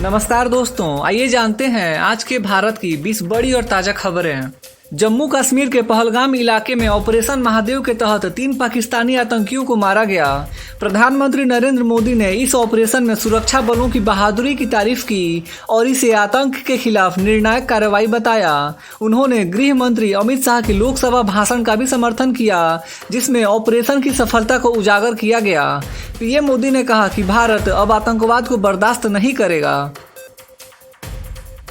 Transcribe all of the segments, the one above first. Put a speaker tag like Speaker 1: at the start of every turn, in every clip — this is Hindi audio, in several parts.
Speaker 1: नमस्कार दोस्तों, आइए जानते हैं आज के भारत की 20 बड़ी और ताजा खबरें। जम्मू कश्मीर के पहलगाम इलाके में ऑपरेशन महादेव के तहत 3 पाकिस्तानी आतंकियों को मारा गया। प्रधानमंत्री नरेंद्र मोदी ने इस ऑपरेशन में सुरक्षा बलों की बहादुरी की तारीफ की और इसे आतंक के खिलाफ निर्णायक कार्रवाई बताया। उन्होंने गृह मंत्री अमित शाह के लोकसभा भाषण का भी समर्थन किया, जिसमें ऑपरेशन की सफलता को उजागर किया गया। पीएम मोदी ने कहा कि भारत अब आतंकवाद को बर्दाश्त नहीं करेगा।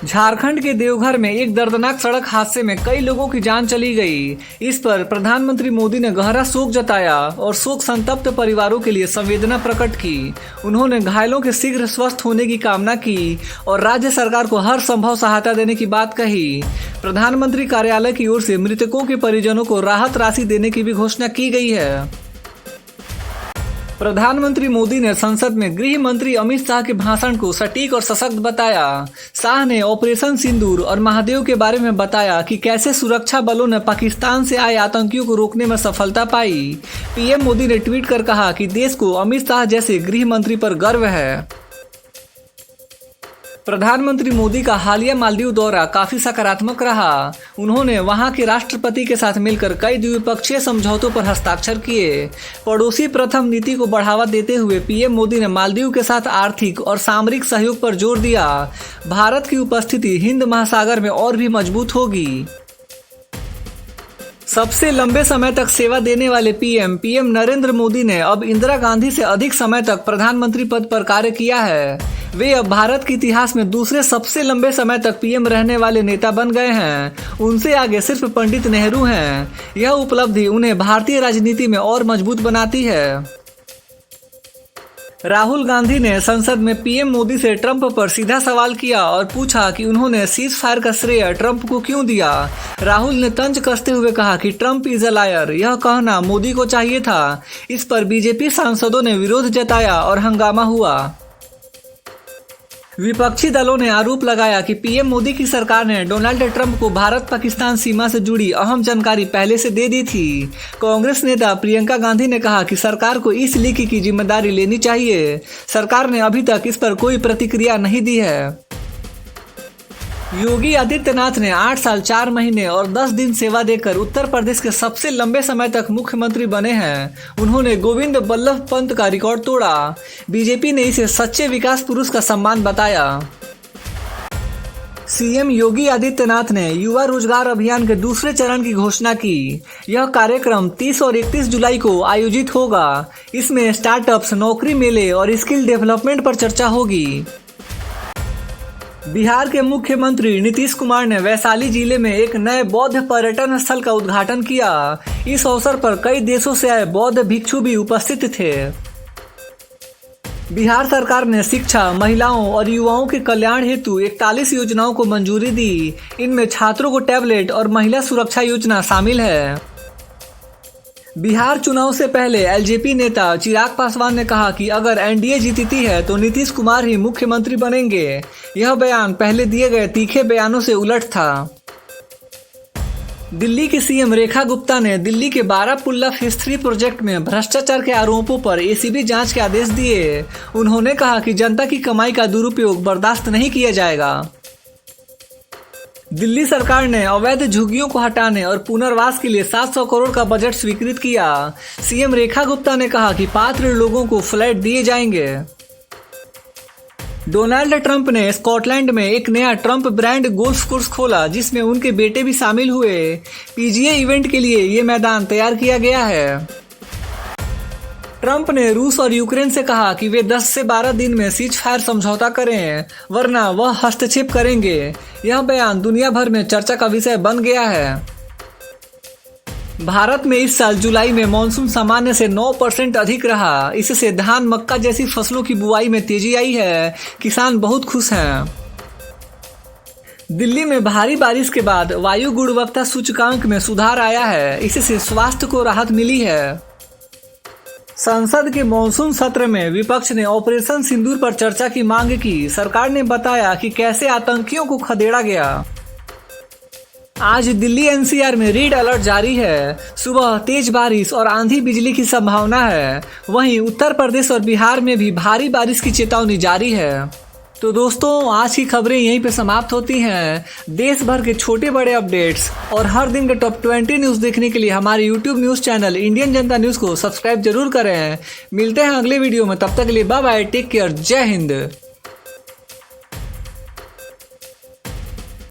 Speaker 1: झारखंड के देवघर में एक दर्दनाक सड़क हादसे में कई लोगों की जान चली गई। इस पर प्रधानमंत्री मोदी ने गहरा शोक जताया और शोक संतप्त परिवारों के लिए संवेदना प्रकट की। उन्होंने घायलों के शीघ्र स्वस्थ होने की कामना की और राज्य सरकार को हर संभव सहायता देने की बात कही। प्रधानमंत्री कार्यालय की ओर से मृतकों के परिजनों को राहत राशि देने की भी घोषणा की गई है। प्रधानमंत्री मोदी ने संसद में गृह मंत्री अमित शाह के भाषण को सटीक और सशक्त बताया। शाह ने ऑपरेशन सिंदूर और महादेव के बारे में बताया कि कैसे सुरक्षा बलों ने पाकिस्तान से आए आतंकियों को रोकने में सफलता पाई। पीएम मोदी ने ट्वीट कर कहा कि देश को अमित शाह जैसे गृह मंत्री पर गर्व है। प्रधानमंत्री मोदी का हालिया मालदीव दौरा काफी सकारात्मक रहा। उन्होंने वहां के राष्ट्रपति के साथ मिलकर कई द्विपक्षीय समझौतों पर हस्ताक्षर किए। पड़ोसी प्रथम नीति को बढ़ावा देते हुए पीएम मोदी ने मालदीव के साथ आर्थिक और सामरिक सहयोग पर जोर दिया। भारत की उपस्थिति हिंद महासागर में और भी मजबूत होगी। सबसे लंबे समय तक सेवा देने वाले पीएम नरेंद्र मोदी ने अब इंदिरा गांधी से अधिक समय तक प्रधानमंत्री पद पर कार्य किया है। वे अब भारत के इतिहास में दूसरे सबसे लंबे समय तक पीएम रहने वाले नेता बन गए हैं। उनसे आगे सिर्फ पंडित नेहरू हैं। यह उपलब्धि उन्हें भारतीय राजनीति में और मजबूत बनाती है। राहुल गांधी ने संसद में पीएम मोदी से ट्रंप पर सीधा सवाल किया और पूछा कि उन्होंने सीज फायर का श्रेय ट्रंप को क्यों दिया। राहुल ने तंज कसते हुए कहा कि ट्रंप इज अ लायर। यह कहना मोदी को चाहिए था। इस पर बीजेपी सांसदों ने विरोध जताया और हंगामा हुआ। विपक्षी दलों ने आरोप लगाया कि पीएम मोदी की सरकार ने डोनाल्ड ट्रंप को भारत पाकिस्तान सीमा से जुड़ी अहम जानकारी पहले से दे दी थी। कांग्रेस नेता प्रियंका गांधी ने कहा कि सरकार को इस लीक की जिम्मेदारी लेनी चाहिए। सरकार ने अभी तक इस पर कोई प्रतिक्रिया नहीं दी है। योगी आदित्यनाथ ने 8 साल 4 महीने और 10 दिन सेवा देकर उत्तर प्रदेश के सबसे लंबे समय तक मुख्यमंत्री बने हैं। उन्होंने गोविंद बल्लभ पंत का रिकॉर्ड तोड़ा। बीजेपी ने इसे सच्चे विकास पुरुष का सम्मान बताया। सीएम योगी आदित्यनाथ ने युवा रोजगार अभियान के दूसरे चरण की घोषणा की। यह कार्यक्रम 30 और 31 जुलाई को आयोजित होगा। इसमें स्टार्टअप्स, नौकरी मेले और स्किल डेवलपमेंट पर चर्चा होगी। बिहार के मुख्यमंत्री नीतीश कुमार ने वैशाली जिले में एक नए बौद्ध पर्यटन स्थल का उद्घाटन किया। इस अवसर पर कई देशों से आए बौद्ध भिक्षु भी उपस्थित थे। बिहार सरकार ने शिक्षा, महिलाओं और युवाओं के कल्याण हेतु 41 योजनाओं को मंजूरी दी। इनमें छात्रों को टैबलेट और महिला सुरक्षा योजना शामिल है। बिहार चुनाव से पहले एलजेपी नेता चिराग पासवान ने कहा कि अगर एनडीए जीतती है तो नीतीश कुमार ही मुख्यमंत्री बनेंगे। यह बयान पहले दिए गए तीखे बयानों से उलट था। दिल्ली की सीएम रेखा गुप्ता ने दिल्ली के बारापुल्ला फेज 3 प्रोजेक्ट में भ्रष्टाचार के आरोपों पर एसीबी जांच के आदेश दिए। उन्होंने कहा कि जनता की कमाई का दुरुपयोग बर्दाश्त नहीं किया जाएगा। दिल्ली सरकार ने अवैध झुग्गियों को हटाने और पुनर्वास के लिए 700 करोड़ का बजट स्वीकृत किया। सीएम रेखा गुप्ता ने कहा कि पात्र लोगों को फ्लैट दिए जाएंगे। डोनाल्ड ट्रंप ने स्कॉटलैंड में एक नया ट्रंप ब्रांड गोल्फ कोर्स खोला, जिसमें उनके बेटे भी शामिल हुए। पीजीए इवेंट के लिए ये मैदान तैयार किया गया है। ट्रंप ने रूस और यूक्रेन से कहा कि वे 10 से 12 दिन में सीज फायर समझौता करें, वरना वह हस्तक्षेप करेंगे। यह बयान दुनिया भर में चर्चा का विषय बन गया है। भारत में इस साल जुलाई में मॉनसून सामान्य से 9% अधिक रहा। इससे धान, मक्का जैसी फसलों की बुआई में तेजी आई है। किसान बहुत खुश हैं। दिल्ली में भारी बारिश के बाद वायु गुणवत्ता सूचकांक में सुधार आया है। इससे स्वास्थ्य को राहत मिली है। संसद के मॉनसून सत्र में विपक्ष ने ऑपरेशन सिंदूर पर चर्चा की मांग की। सरकार ने बताया कि कैसे आतंकियों को खदेड़ा गया। आज दिल्ली एनसीआर में रेड अलर्ट जारी है। सुबह तेज बारिश और आंधी बिजली की संभावना है। वहीं उत्तर प्रदेश और बिहार में भी भारी बारिश की चेतावनी जारी है। तो दोस्तों आज की खबरें यहीं पे समाप्त होती हैं। देश भर के छोटे बड़े अपडेट्स और हर दिन के टॉप 20 न्यूज़ देखने के लिए हमारे YouTube न्यूज़ चैनल इंडियन जनता न्यूज़ को सब्सक्राइब जरूर करें। मिलते हैं अगले वीडियो में, तब तक के लिए बाय बाय, टेक केयर, जय हिंद।